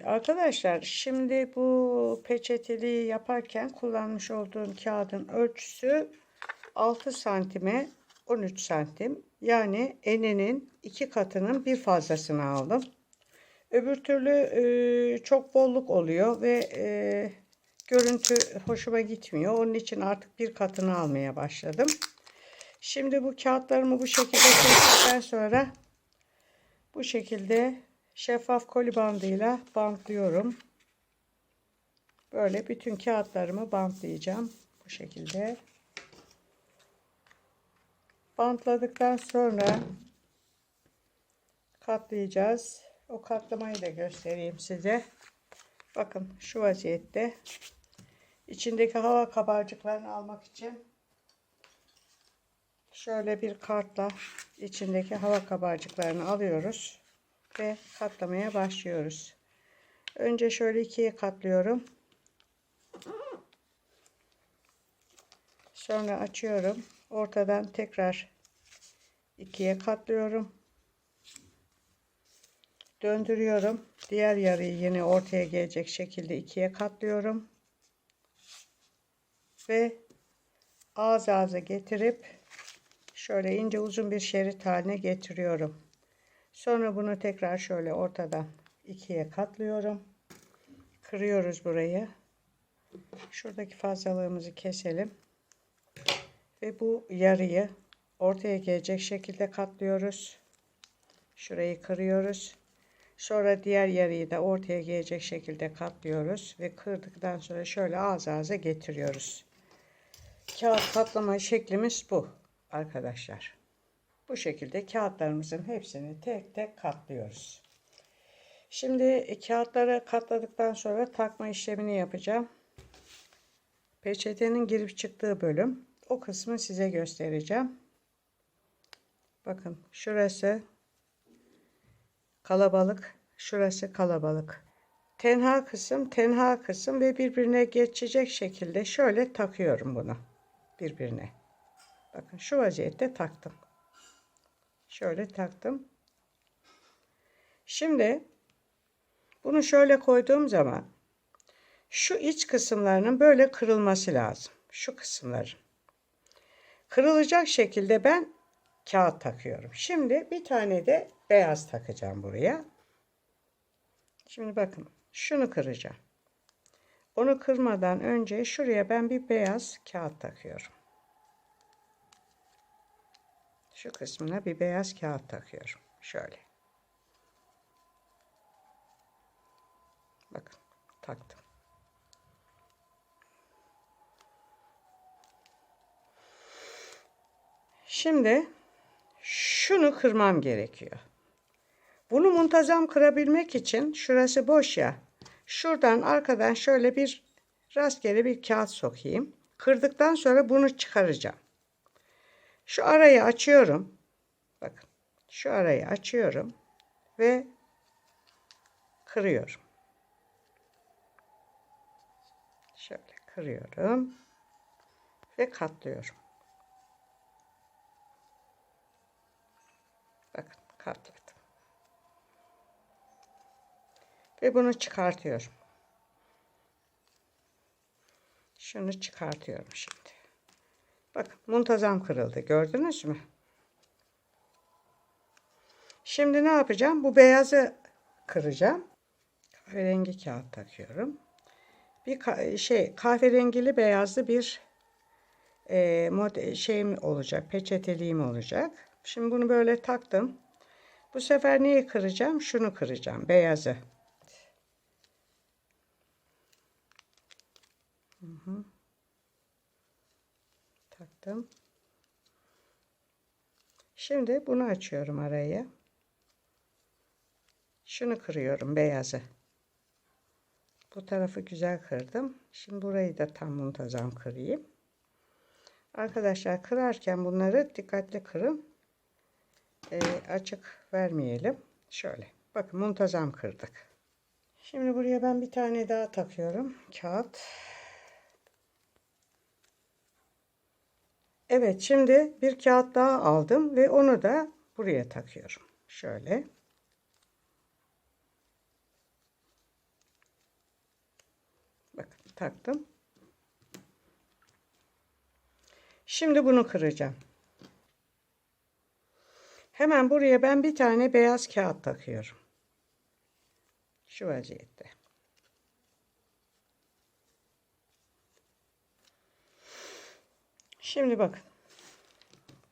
Arkadaşlar şimdi bu peçeteliği yaparken kullanmış olduğum kağıdın ölçüsü 6 santime 13 santim. Yani eninin 2 katının bir fazlasını aldım. Öbür türlü çok bolluk oluyor ve görüntü hoşuma gitmiyor. Onun için artık bir katını almaya başladım. Şimdi bu kağıtlarımı bu şekilde kestikten sonra bu şekilde şeffaf koli bandıyla bantlıyorum. Böyle bütün kağıtlarımı bantlayacağım. Bu şekilde. Bantladıktan sonra katlayacağız. O katlamayı da göstereyim size. Bakın şu vaziyette. İçindeki hava kabarcıklarını almak için şöyle bir kartla içindeki hava kabarcıklarını alıyoruz ve katlamaya başlıyoruz. Önce şöyle ikiye katlıyorum. Sonra açıyorum. Ortadan tekrar ikiye katlıyorum. Döndürüyorum. Diğer yarıyı yine ortaya gelecek şekilde ikiye katlıyorum. Ve ağız ağza getirip şöyle ince uzun bir şerit haline getiriyorum. Sonra bunu tekrar şöyle ortadan ikiye katlıyorum. Kırıyoruz burayı. Şuradaki fazlalığımızı keselim. Ve bu yarıyı ortaya gelecek şekilde katlıyoruz. Şurayı kırıyoruz. Sonra diğer yarıyı da ortaya gelecek şekilde katlıyoruz. Ve kırdıktan sonra şöyle ağız ağza getiriyoruz. Kağıt katlama şeklimiz bu arkadaşlar. Bu şekilde kağıtlarımızın hepsini tek tek katlıyoruz. Şimdi kağıtları katladıktan sonra takma işlemini yapacağım. Peçetenin girip çıktığı bölüm. O kısmı size göstereceğim. Bakın şurası kalabalık, şurası kalabalık. Tenha kısım ve birbirine geçecek şekilde şöyle takıyorum bunu birbirine. Bakın şu vaziyette taktım. Şöyle taktım. Şimdi bunu şöyle koyduğum zaman şu iç kısımlarının böyle kırılması lazım. Şu kısımların. Kırılacak şekilde ben kağıt takıyorum. Şimdi bir tane de beyaz takacağım buraya. Şimdi bakın şunu kıracağım. Onu kırmadan önce şuraya ben bir beyaz kağıt takıyorum. Şu kısmına bir beyaz kağıt takıyorum. Şöyle. Bakın taktım. Şimdi şunu kırmam gerekiyor. Bunu muntazam kırabilmek için şurası boş ya. Şuradan arkadan şöyle bir rastgele bir kağıt sokayım. Kırdıktan sonra bunu çıkaracağım. Şu arayı açıyorum. Bakın şu arayı açıyorum ve kırıyorum. Şöyle kırıyorum ve katlıyorum. Bakın katladım. Ve bunu çıkartıyorum. Şunu çıkartıyorum şimdi. Bakın muntazam kırıldı. Gördünüz mü? Şimdi ne yapacağım? Bu beyazı kıracağım. Kahverengi kağıt takıyorum. Bir kahverengili beyazlı bir şeyim olacak. Peçeteliğim olacak. Şimdi bunu böyle taktım. Bu sefer neyi kıracağım? Şunu kıracağım. Beyazı. Taktım. Şimdi bunu açıyorum arayı. Şunu kırıyorum beyazı. Bu tarafı güzel kırdım. Şimdi burayı da tam muntazam kırayım. Arkadaşlar kırarken bunları dikkatli kırın. Açık vermeyelim. Şöyle. Bakın muntazam kırdık. Şimdi buraya ben bir tane daha takıyorum. Kağıt. Evet, şimdi bir kağıt daha aldım ve onu da buraya takıyorum. Şöyle. taktım. Şimdi bunu kıracağım. Hemen buraya ben bir tane beyaz kağıt takıyorum. Şu vaziyette. Şimdi bakın.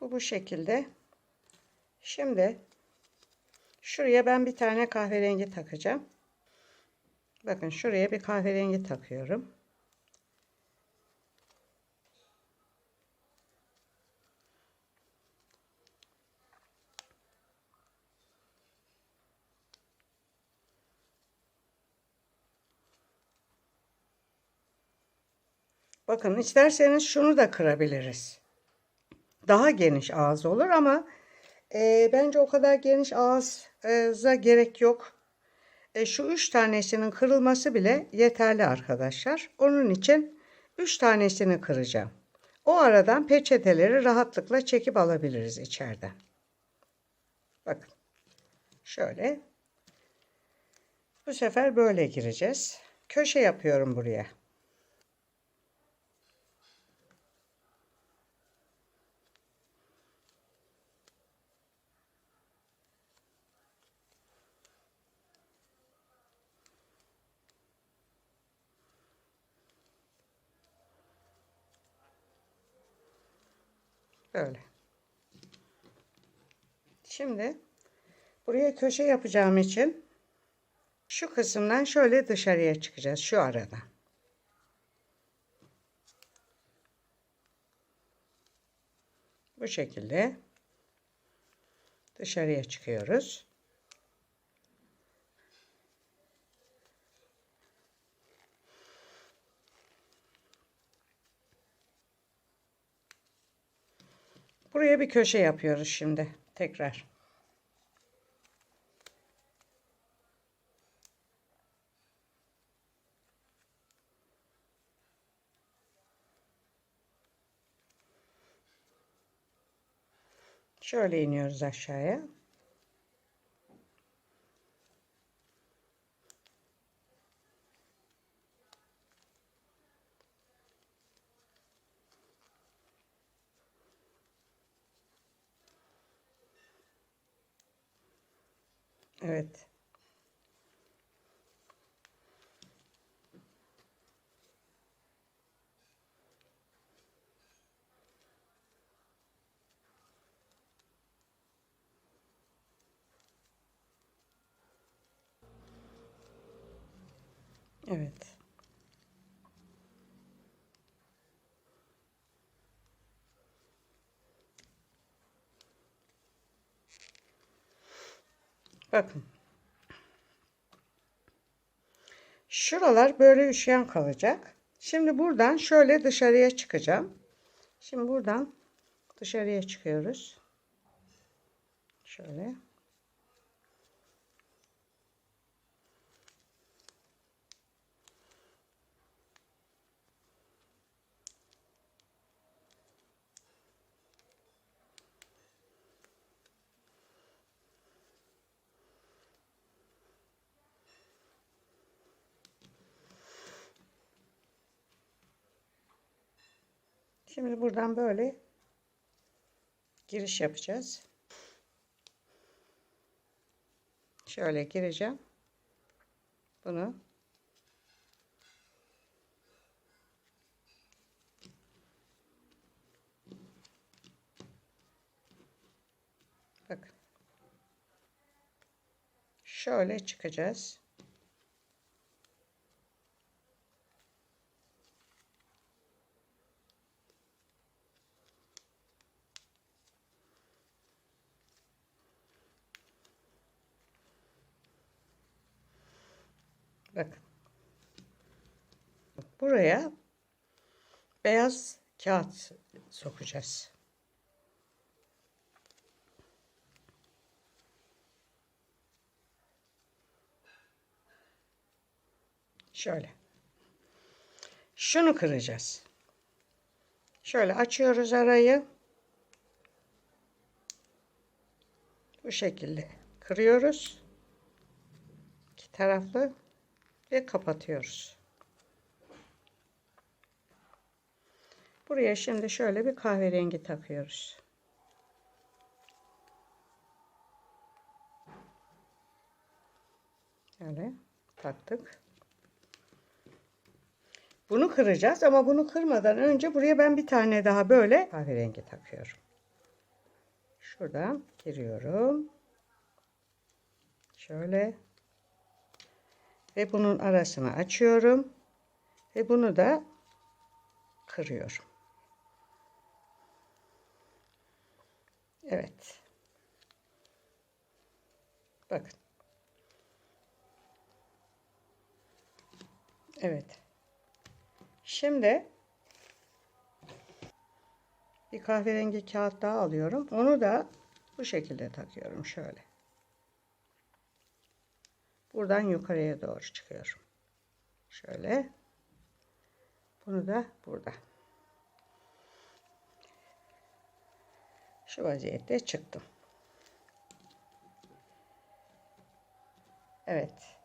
Bu şekilde. Şimdi şuraya ben bir tane kahverengi takacağım. Bakın şuraya bir kahverengi takıyorum. Bakın isterseniz şunu da kırabiliriz. Daha geniş ağız olur ama bence o kadar geniş ağza gerek yok. Şu 3 tanesinin kırılması bile yeterli arkadaşlar. Onun için 3 tanesini kıracağım. O aradan peçeteleri rahatlıkla çekip alabiliriz içeriden. Bakın. Şöyle. Bu sefer böyle gireceğiz. Köşe yapıyorum buraya. Böyle. Şimdi buraya köşe yapacağım için şu kısımdan şöyle dışarıya çıkacağız. Şu arada. Bu şekilde dışarıya çıkıyoruz. Buraya bir köşe yapıyoruz şimdi. Tekrar. Şöyle iniyoruz aşağıya. Evet. Evet. Bakın. Şuralar böyle üşüyen kalacak. Şimdi buradan şöyle dışarıya çıkacağım. Şimdi buradan dışarıya çıkıyoruz. Şöyle. Şimdi buradan böyle giriş yapacağız. Şöyle gireceğim. Bunu bakın. Şöyle çıkacağız. Bakın. Buraya beyaz kağıt sokacağız. Şöyle. Şunu kıracağız. Şöyle açıyoruz arayı. Bu şekilde kırıyoruz. İki taraflı ve kapatıyoruz. Buraya şimdi şöyle bir kahverengi takıyoruz. Şöyle taktık. Bunu kıracağız ama bunu kırmadan önce buraya ben bir tane daha böyle kahverengi takıyorum. Şuradan giriyorum. Şöyle. Ve bunun arasını açıyorum. Ve bunu da kırıyorum. Evet. Bakın. Evet. Şimdi bir kahverengi kağıt daha alıyorum. Onu da bu şekilde takıyorum şöyle. Buradan yukarıya doğru çıkıyorum. Şöyle. Bunu da burada. Şu vaziyette çıktım. Evet.